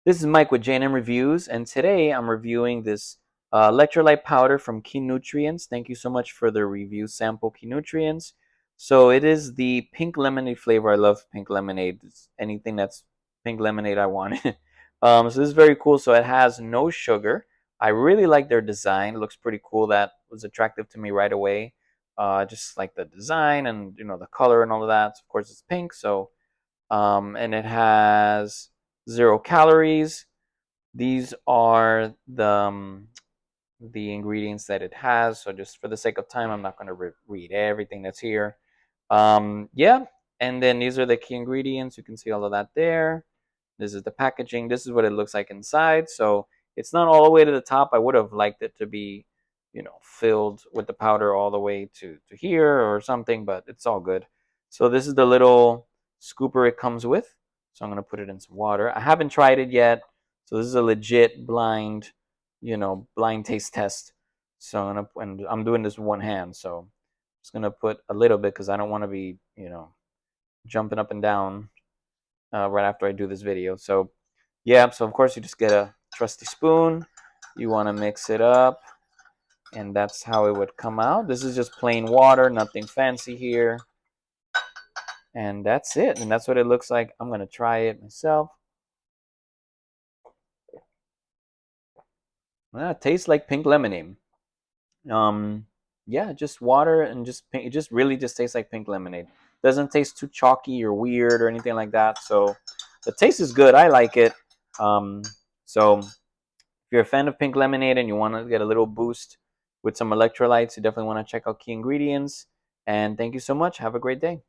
This is Mike with J&M Reviews, and today I'm reviewing this electrolyte powder from Key Nutrients. Thank you so much for the review sample, Key Nutrients. So it is the pink lemonade flavor. I love pink lemonade. Anything that's pink lemonade, I want it. So this is very cool. So it has no sugar. I really like their design. It looks pretty cool. That was attractive to me right away. Just like the design and the color and all of that. So of course, it's pink. So and it has 0 calories. These are the ingredients that it has. So just for the sake of time, I'm not going to read everything that's here. Yeah, and then these are the key ingredients. You can see all of that there. This is the packaging. This is what it looks like inside. So it's not all the way to the top. I would have liked it to be, filled with the powder all the way to here or something, but it's all good. So this is the little scooper it comes with. So I'm going to put it in some water. I haven't tried it yet. So this is a legit blind taste test. So I'm doing this with one hand. So I'm just going to put a little bit because I don't want to be, jumping up and down right after I do this video. So yeah, so of course you just get a trusty spoon. You want to mix it up, and that's how it would come out. This is just plain water, nothing fancy here. And that's it. And that's what it looks like. I'm going to try it myself. It tastes like pink lemonade. Um, yeah, just water and just pink. It just really just tastes like pink lemonade. Doesn't taste too chalky or weird or anything like that. So the taste is good. I like it. Um, so if you're a fan of pink lemonade and you want to get a little boost with some electrolytes, you definitely want to check out Key Ingredients. And thank you so much. Have a great day.